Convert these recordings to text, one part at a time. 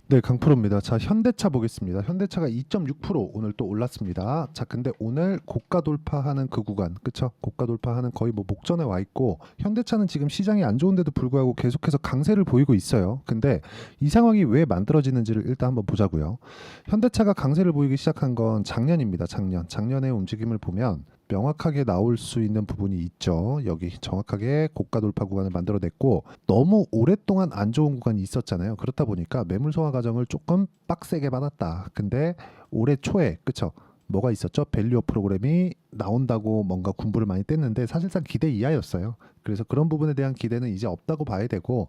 네, 강프로입니다. 자, 현대차 보겠습니다. 현대차가 2.6% 오늘 또 올랐습니다. 자, 근데 오늘 고가 돌파하는 그 구간, 그쵸? 고가 돌파하는 거의 뭐 목전에 와 있고, 현대차는 지금 시장이 안 좋은데도 불구하고 계속해서 강세를 보이고 있어요. 근데 이 상황이 왜 만들어지는지를 일단 한번 보자고요. 현대차가 강세를 보이기 시작한 건 작년입니다. 작년의 움직임을 보면 명확하게 나올 수 있는 부분이 있죠. 여기 정확하게 고가 돌파 구간을 만들어냈고 너무 오랫동안 안 좋은 구간이 있었잖아요. 그렇다 보니까 매물 소화 과정을 조금 빡세게 받았다. 근데 올해 초에 그쵸? 뭐가 있었죠? 밸류업 프로그램이 나온다고 뭔가 군부를 많이 뗐는데 사실상 기대 이하였어요. 그래서 그런 부분에 대한 기대는 이제 없다고 봐야 되고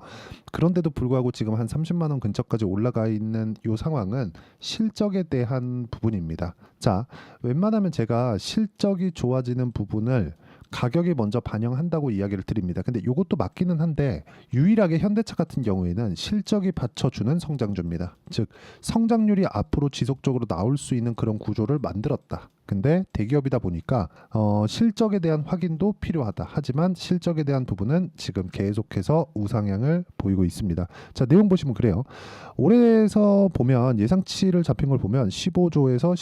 그런데도 불구하고 지금 한 30만 원 근처까지 올라가 있는 이 상황은 실적에 대한 부분입니다. 자, 웬만하면 제가 실적이 좋아지는 부분을 가격이 먼저 반영한다고 이야기를 드립니다. 근데 이것도 맞기는 한데 유일하게 현대차 같은 경우에는 실적이 받쳐주는 성장주입니다. 즉 성장률이 앞으로 지속적으로 나올 수 있는 그런 구조를 만들었다. 근데 대기업이다 보니까 실적에 대한 확인도 필요하다. 하지만 실적에 대한 부분은 지금 계속해서 우상향을 보이고 있습니다. 자, 내용 보시면 그래요. 올해에서 보면 예상치를 잡힌 걸 보면 15조에서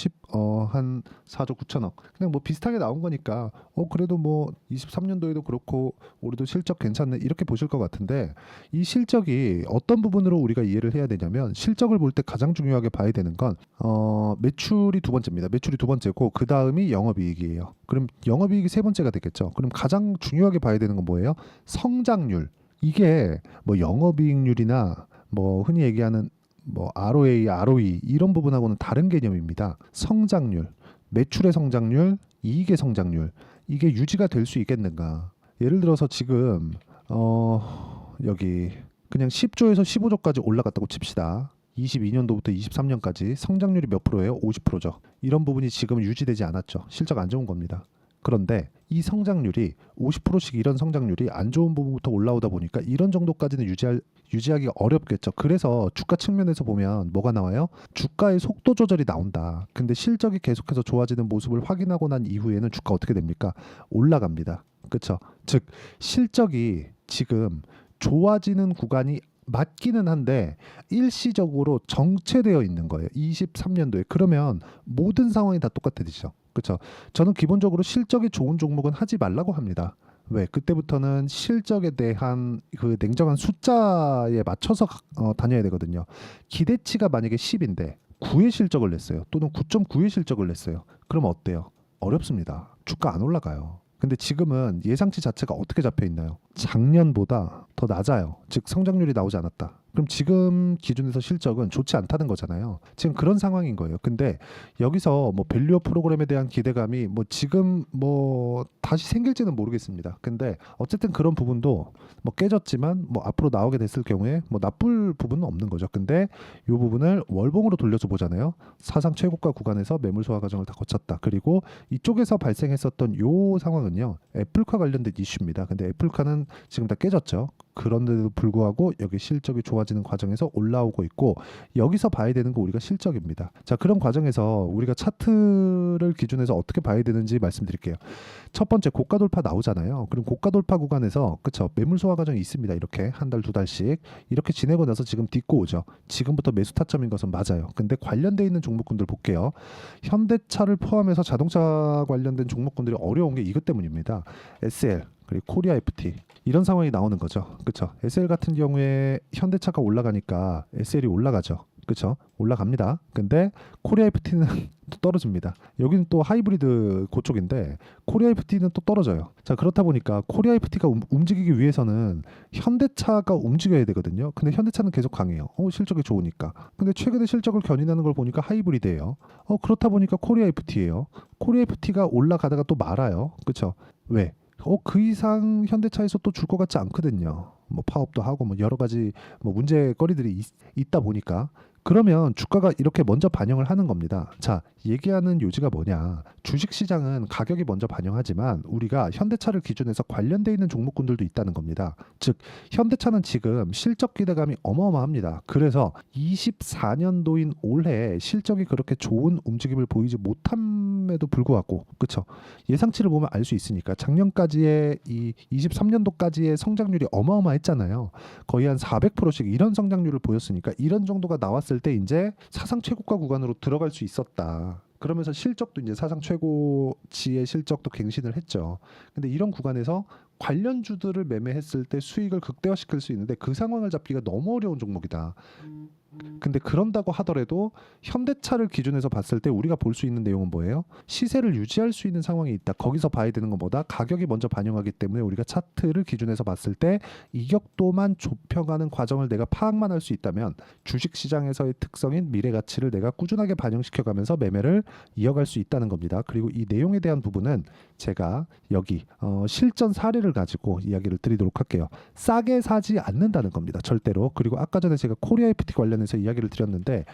한 4조 9천억. 그냥 뭐 비슷하게 나온 거니까 그래도 뭐 23년도에도 그렇고 올해도 실적 괜찮네 이렇게 보실 것 같은데 이 실적이 어떤 부분으로 우리가 이해를 해야 되냐면 실적을 볼 때 가장 중요하게 봐야 되는 건 매출이 두 번째입니다. 매출이 두 번째고 그 다음이 영업이익이에요. 그럼 영업이익이 세 번째가 되겠죠. 그럼 가장 중요하게 봐야 되는 건 뭐예요? 성장률. 이게 뭐 영업이익률이나 뭐 흔히 얘기하는 뭐 ROA, ROE 이런 부분하고는 다른 개념입니다. 성장률, 매출의 성장률, 이익의 성장률 이게 유지가 될 수 있겠는가? 예를 들어서 지금 여기 그냥 10조에서 15조까지 올라갔다고 칩시다. 22년도부터 23년까지 성장률이 몇 프로예요? 50%죠. 이런 부분이 지금 유지되지 않았죠. 실적 안 좋은 겁니다. 그런데 이 성장률이 50%씩 이런 성장률이 안 좋은 부분부터 올라오다 보니까 이런 정도까지는 유지하기가 어렵겠죠. 그래서 주가 측면에서 보면 뭐가 나와요? 주가의 속도 조절이 나온다. 근데 실적이 계속해서 좋아지는 모습을 확인하고 난 이후에는 주가 어떻게 됩니까? 올라갑니다. 그렇죠? 즉 실적이 지금 좋아지는 구간이 맞기는 한데 일시적으로 정체되어 있는 거예요. 23년도에. 그러면 모든 상황이 다 똑같아지죠. 그렇죠? 저는 기본적으로 실적이 좋은 종목은 하지 말라고 합니다. 왜? 그때부터는 실적에 대한 그 냉정한 숫자에 맞춰서 다녀야 되거든요. 기대치가 만약에 10인데 9의 실적을 냈어요. 또는 9.9의 실적을 냈어요. 그럼 어때요? 어렵습니다. 주가 안 올라가요. 근데 지금은 예상치 자체가 어떻게 잡혀 있나요? 작년보다 더 낮아요. 즉 성장률이 나오지 않았다. 그럼 지금 기준에서 실적은 좋지 않다는 거잖아요. 지금 그런 상황인 거예요. 근데 여기서 뭐 밸류업 프로그램에 대한 기대감이 뭐 지금 뭐 다시 생길지는 모르겠습니다. 근데 어쨌든 그런 부분도 뭐 깨졌지만 뭐 앞으로 나오게 됐을 경우에 뭐 나쁠 부분은 없는 거죠. 근데 이 부분을 월봉으로 돌려서 보잖아요. 사상 최고가 구간에서 매물 소화 과정을 다 거쳤다. 그리고 이쪽에서 발생했었던 요 상황은요. 애플카 관련된 이슈입니다. 근데 애플카는 지금 다 깨졌죠. 그런데도 불구하고 여기 실적이 좋아지는 과정에서 올라오고 있고 여기서 봐야 되는 거 우리가 실적입니다. 자, 그런 과정에서 우리가 차트를 기준해서 어떻게 봐야 되는지 말씀드릴게요. 첫 번째 고가 돌파 나오잖아요. 그럼 고가 돌파 구간에서 그쵸 매물 소화 과정이 있습니다. 이렇게 한 달, 두 달씩 이렇게 지내고 나서 지금 딛고 오죠. 지금부터 매수 타점인 것은 맞아요. 근데 관련돼 있는 종목군들 볼게요. 현대차를 포함해서 자동차 관련된 종목군들이 어려운 게 이것 때문입니다. SL 그리고 코리아 FT 이런 상황이 나오는 거죠. 그렇죠? SL 같은 경우에 현대차가 올라가니까 SL이 올라가죠. 그렇죠? 올라갑니다. 근데 코리아 FT는 또 떨어집니다. 여기는 또 하이브리드 그쪽인데 코리아 FT는 또 떨어져요. 자, 그렇다 보니까 코리아 FT가 움직이기 위해서는 현대차가 움직여야 되거든요. 근데 현대차는 계속 강해요. 실적이 좋으니까. 근데 최근에 실적을 견인하는 걸 보니까 하이브리드예요. 그렇다 보니까 코리아 FT예요. 코리아 FT가 올라가다가 또 말아요. 그렇죠? 왜? 그 이상 현대차에서 또 줄 것 같지 않거든요. 뭐 파업도 하고 뭐 여러 가지 뭐 문제거리들이 있다 보니까 그러면 주가가 이렇게 먼저 반영을 하는 겁니다. 자, 얘기하는 요지가 뭐냐? 주식시장은 가격이 먼저 반영하지만 우리가 현대차를 기준해서 관련돼 있는 종목군들도 있다는 겁니다. 즉, 현대차는 지금 실적 기대감이 어마어마합니다. 그래서 24년도인 올해 실적이 그렇게 좋은 움직임을 보이지 못함에도 불구하고, 그쵸? 예상치를 보면 알 수 있으니까 작년까지의 이 23년도까지의 성장률이 어마어마했잖아요. 거의 한 400%씩 이런 성장률을 보였으니까 이런 정도가 나왔을 봤을 때 이제 사상 최고가 구간으로 들어갈 수 있었다. 그러면서 실적도 이제 사상 최고치의 실적도 갱신을 했죠. 근데 이런 구간에서 관련주들을 매매했을 때 수익을 극대화시킬 수 있는데 그 상황을 잡기가 너무 어려운 종목이다. 근데 그런다고 하더라도 현대차를 기준에서 봤을 때 우리가 볼 수 있는 내용은 뭐예요? 시세를 유지할 수 있는 상황이 있다. 거기서 봐야 되는 것보다 가격이 먼저 반영하기 때문에 우리가 차트를 기준에서 봤을 때 이격도만 좁혀가는 과정을 내가 파악만 할 수 있다면 주식시장에서의 특성인 미래가치를 내가 꾸준하게 반영시켜가면서 매매를 이어갈 수 있다는 겁니다. 그리고 이 내용에 대한 부분은 제가 여기 실전 사례를 가지고 이야기를 드리도록 할게요. 싸게 사지 않는다는 겁니다. 절대로. 그리고 아까 전에 제가 코리아 FT 관련해서 이야기를 드렸는데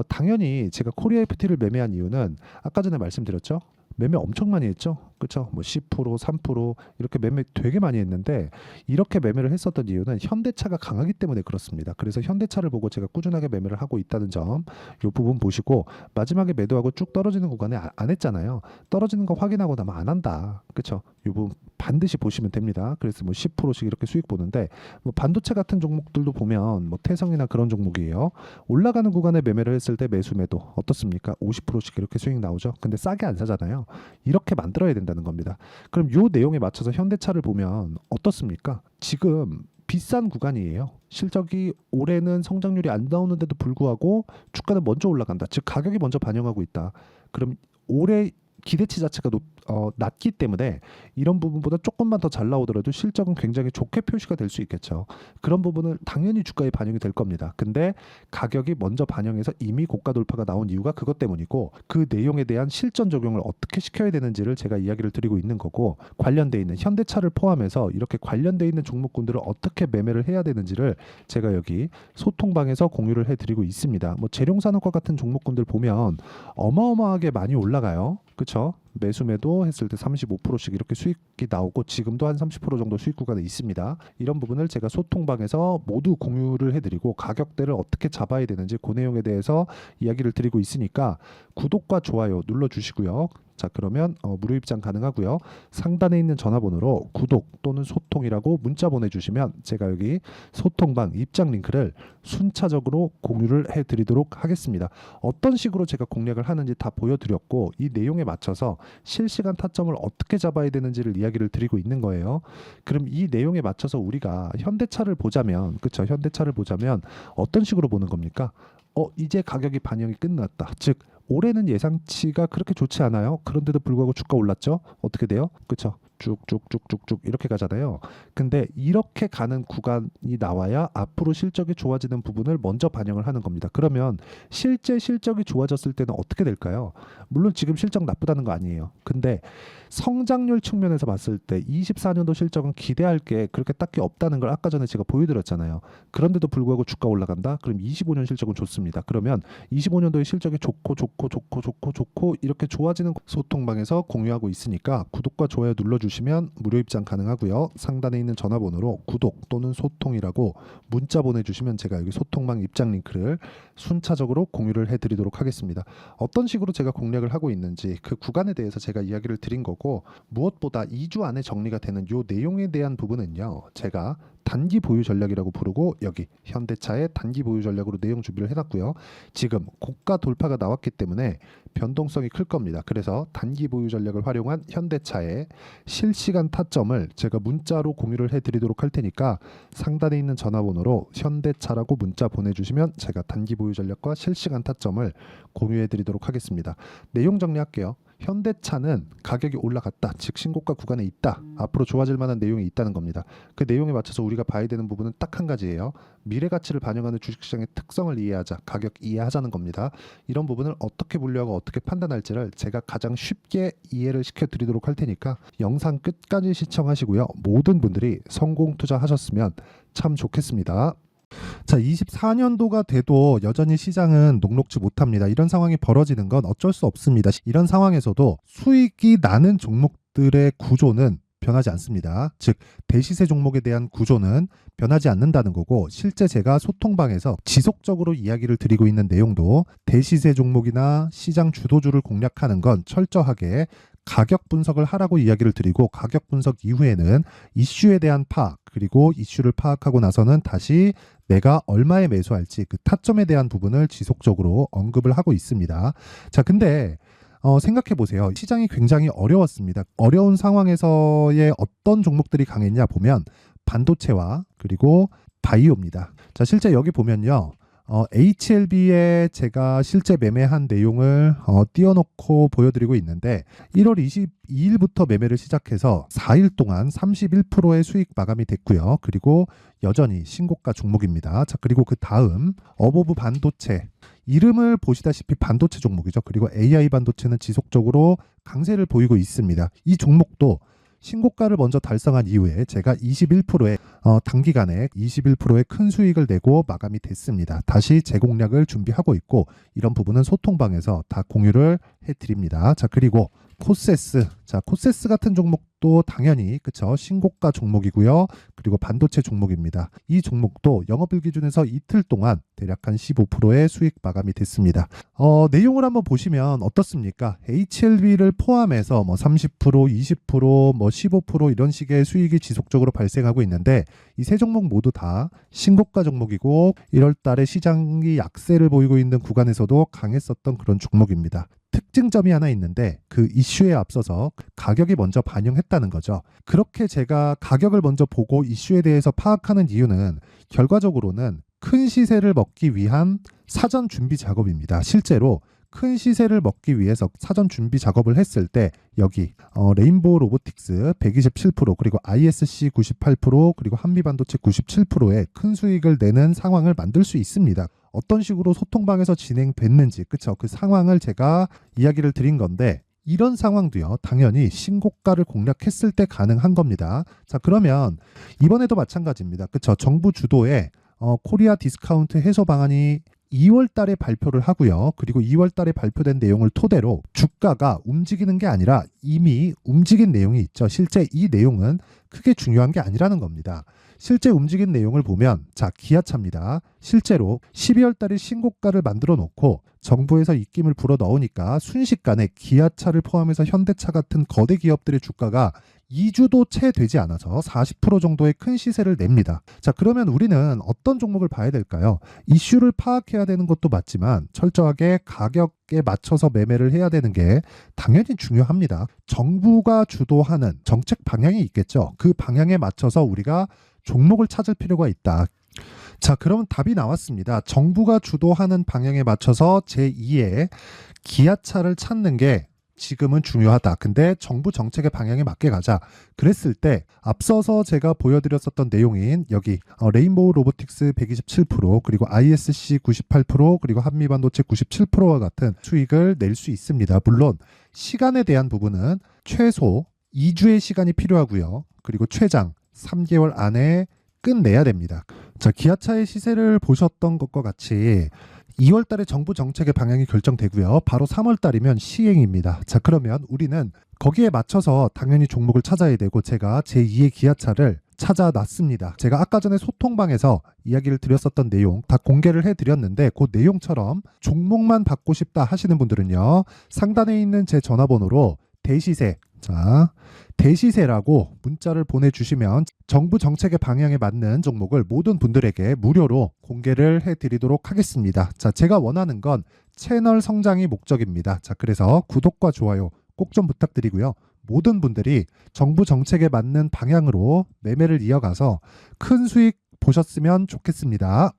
당연히 제가 코리아 FT를 매매한 이유는 아까 전에 말씀드렸죠. 매매 엄청 많이 했죠. 그렇죠? 뭐 10%, 3% 이렇게 매매 되게 많이 했는데 이렇게 매매를 했었던 이유는 현대차가 강하기 때문에 그렇습니다. 그래서 현대차를 보고 제가 꾸준하게 매매를 하고 있다는 점, 이 부분 보시고 마지막에 매도하고 쭉 떨어지는 구간에 안 했잖아요. 떨어지는 거 확인하고 나면 안 한다. 그렇죠? 이 부분 반드시 보시면 됩니다. 그래서 뭐 10%씩 이렇게 수익 보는데 뭐 반도체 같은 종목들도 보면 뭐 태성이나 그런 종목이에요. 올라가는 구간에 매매를 했을 때 매수 매도 어떻습니까? 50%씩 이렇게 수익 나오죠. 근데 싸게 안 사잖아요. 이렇게 만들어야 된다는 겁니다. 그럼 요 내용에 맞춰서 현대차를 보면 어떻습니까? 지금 비싼 구간이에요. 실적이 올해는 성장률이 안 나오는데도 불구하고 주가는 먼저 올라간다. 즉 가격이 먼저 반영하고 있다. 그럼 올해 기대치 자체가 낮기 때문에 이런 부분보다 조금만 더 잘 나오더라도 실적은 굉장히 좋게 표시가 될 수 있겠죠. 그런 부분은 당연히 주가에 반영이 될 겁니다. 근데 가격이 먼저 반영해서 이미 고가 돌파가 나온 이유가 그것 때문이고 그 내용에 대한 실전 적용을 어떻게 시켜야 되는지를 제가 이야기를 드리고 있는 거고 관련돼 있는 현대차를 포함해서 이렇게 관련돼 있는 종목군들을 어떻게 매매를 해야 되는지를 제가 여기 소통방에서 공유를 해드리고 있습니다. 뭐 재룡산업과 같은 종목군들 보면 어마어마하게 많이 올라가요. 그렇죠? 매수 매도 했을 때 35%씩 이렇게 수익이 나오고 지금도 한 30% 정도 수익 구간에 있습니다. 이런 부분을 제가 소통방에서 모두 공유를 해드리고 가격대를 어떻게 잡아야 되는지 그 내용에 대해서 이야기를 드리고 있으니까 구독과 좋아요 눌러주시고요. 자 그러면 무료 입장 가능하고요. 상단에 있는 전화번호로 구독 또는 소통이라고 문자 보내주시면 제가 여기 소통방 입장 링크를 순차적으로 공유를 해드리도록 하겠습니다. 어떤 식으로 제가 공략을 하는지 다 보여드렸고 이 내용에 맞춰서 실시간 타점을 어떻게 잡아야 되는지를 이야기를 드리고 있는 거예요. 그럼 이 내용에 맞춰서 우리가 현대차를 보자면 그렇죠? 현대차를 보자면 어떤 식으로 보는 겁니까? 이제 가격이 반영이 끝났다. 즉 올해는 예상치가 그렇게 좋지 않아요. 그런데도 불구하고 주가 올랐죠. 어떻게 돼요? 그렇죠? 쭉쭉쭉쭉쭉 이렇게 가잖아요. 근데 이렇게 가는 구간이 나와야 앞으로 실적이 좋아지는 부분을 먼저 반영을 하는 겁니다. 그러면 실제 실적이 좋아졌을 때는 어떻게 될까요? 물론 지금 실적 나쁘다는 거 아니에요. 근데 성장률 측면에서 봤을 때 24년도 실적은 기대할 게 그렇게 딱히 없다는 걸 아까 전에 제가 보여드렸잖아요. 그런데도 불구하고 주가 올라간다? 그럼 25년 실적은 좋습니다. 그러면 25년도의 실적이 좋고 이렇게 좋아지는 소통방에서 공유하고 있으니까 구독과 좋아요 눌러주시면 무료 입장 가능하고요. 상단에 있는 전화번호로 구독 또는 소통이라고 문자 보내주시면 제가 여기 소통방 입장 링크를 순차적으로 공유를 해드리도록 하겠습니다. 어떤 식으로 제가 공략을 하고 있는지 그 구간에 대해서 제가 이야기를 드린 거고 무엇보다 2주 안에 정리가 되는 요 내용에 대한 부분은요. 제가 단기 보유 전략이라고 부르고 여기 현대차의 단기 보유 전략으로 내용 준비를 해놨고요. 지금 고가 돌파가 나왔기 때문에 변동성이 클 겁니다. 그래서 단기 보유 전략을 활용한 현대차의 실시간 타점을 제가 문자로 공유를 해드리도록 할 테니까 상단에 있는 전화번호로 현대차라고 문자 보내주시면 제가 단기 보유 전략과 실시간 타점을 공유해드리도록 하겠습니다. 내용 정리할게요. 현대차는 가격이 올라갔다. 즉 신고가 구간에 있다. 앞으로 좋아질 만한 내용이 있다는 겁니다. 그 내용에 맞춰서 우리가 봐야 되는 부분은 딱 한 가지예요. 미래가치를 반영하는 주식시장의 특성을 이해하자. 가격 이해하자는 겁니다. 이런 부분을 어떻게 분류하고 어떻게 판단할지를 제가 가장 쉽게 이해를 시켜드리도록 할 테니까 영상 끝까지 시청하시고요. 모든 분들이 성공 투자하셨으면 참 좋겠습니다. 자, 24년도가 돼도 여전히 시장은 녹록지 못합니다. 이런 상황이 벌어지는 건 어쩔 수 없습니다. 이런 상황에서도 수익이 나는 종목들의 구조는 변하지 않습니다. 즉 대시세 종목에 대한 구조는 변하지 않는다는 거고 실제 제가 소통방에서 지속적으로 이야기를 드리고 있는 내용도 대시세 종목이나 시장 주도주를 공략하는 건 철저하게 가격 분석을 하라고 이야기를 드리고 가격 분석 이후에는 이슈에 대한 파악 그리고 이슈를 파악하고 나서는 다시 내가 얼마에 매수할지 그 타점에 대한 부분을 지속적으로 언급을 하고 있습니다. 자, 근데 생각해 보세요. 시장이 굉장히 어려웠습니다. 어려운 상황에서의 어떤 종목들이 강했냐 보면 반도체와 그리고 바이오입니다. 자, 실제 여기 보면요. HLB에 제가 실제 매매한 내용을 띄워놓고 보여드리고 있는데 1월 22일부터 매매를 시작해서 4일 동안 31%의 수익 마감이 됐고요. 그리고 여전히 신고가 종목입니다. 자, 그리고 그 다음 어보브 반도체 이름을 보시다시피 반도체 종목이죠. 그리고 AI 반도체는 지속적으로 강세를 보이고 있습니다. 이 종목도 신고가를 먼저 달성한 이후에 제가 21%의 단기간에 21%의 큰 수익을 내고 마감이 됐습니다. 다시 재공략을 준비하고 있고 이런 부분은 소통방에서 다 공유를 해드립니다. 자, 그리고 코세스. 자, 코세스 같은 종목도 당연히 그쵸 신고가 종목이고요. 그리고 반도체 종목입니다. 이 종목도 영업일 기준에서 이틀 동안 대략 한 15%의 수익 마감이 됐습니다. 내용을 한번 보시면 어떻습니까? HLB를 포함해서 뭐 30%, 20%, 뭐 15% 이런 식의 수익이 지속적으로 발생하고 있는데 이 세 종목 모두 다 신고가 종목이고 1월 달에 시장이 약세를 보이고 있는 구간에서도 강했었던 그런 종목입니다. 특징점이 하나 있는데 그 이슈에 앞서서 가격이 먼저 반영했다는 거죠. 그렇게 제가 가격을 먼저 보고 이슈에 대해서 파악하는 이유는 결과적으로는 큰 시세를 먹기 위한 사전 준비 작업입니다. 실제로 큰 시세를 먹기 위해서 사전 준비 작업을 했을 때 여기 레인보우 로보틱스 127% 그리고 ISC 98% 그리고 한미반도체 97%의 큰 수익을 내는 상황을 만들 수 있습니다. 어떤 식으로 소통방에서 진행됐는지 그쵸 그 상황을 제가 이야기를 드린 건데 이런 상황도요 당연히 신고가를 공략했을 때 가능한 겁니다. 자, 그러면 이번에도 마찬가지입니다. 그쵸 정부 주도의 코리아 디스카운트 해소 방안이 2월 달에 발표를 하고요. 그리고 2월 달에 발표된 내용을 토대로 주가가 움직이는 게 아니라 이미 움직인 내용이 있죠. 실제 이 내용은 크게 중요한 게 아니라는 겁니다. 실제 움직인 내용을 보면 자, 기아차입니다. 실제로 12월 달에 신고가를 만들어 놓고 정부에서 입김을 불어 넣으니까 순식간에 기아차를 포함해서 현대차 같은 거대 기업들의 주가가 2주도 채 되지 않아서 40% 정도의 큰 시세를 냅니다. 자, 그러면 우리는 어떤 종목을 봐야 될까요? 이슈를 파악해야 되는 것도 맞지만 철저하게 가격에 맞춰서 매매를 해야 되는 게 당연히 중요합니다. 정부가 주도하는 정책 방향이 있겠죠. 그 방향에 맞춰서 우리가 종목을 찾을 필요가 있다. 자, 그럼 답이 나왔습니다. 정부가 주도하는 방향에 맞춰서 제2의 기아차를 찾는 게 지금은 중요하다. 근데 정부 정책의 방향에 맞게 가자. 그랬을 때 앞서서 제가 보여드렸었던 내용인 여기 레인보우 로보틱스 127% 그리고 ISC 98% 그리고 한미반도체 97%와 같은 수익을 낼 수 있습니다. 물론 시간에 대한 부분은 최소 2주의 시간이 필요하고요. 그리고 최장 3개월 안에 끝내야 됩니다. 자, 기아차의 시세를 보셨던 것과 같이 2월 달에 정부 정책의 방향이 결정되고요. 바로 3월 달이면 시행입니다. 자, 그러면 우리는 거기에 맞춰서 당연히 종목을 찾아야 되고 제가 제2의 기아차를 찾아놨습니다. 제가 아까 전에 소통방에서 이야기를 드렸었던 내용 다 공개를 해드렸는데 그 내용처럼 종목만 받고 싶다 하시는 분들은요. 상단에 있는 제 전화번호로 대시세 자, 대시세라고 문자를 보내주시면 정부 정책의 방향에 맞는 종목을 모든 분들에게 무료로 공개를 해드리도록 하겠습니다. 자, 제가 원하는 건 채널 성장이 목적입니다. 자, 그래서 구독과 좋아요 꼭 좀 부탁드리고요. 모든 분들이 정부 정책에 맞는 방향으로 매매를 이어가서 큰 수익 보셨으면 좋겠습니다.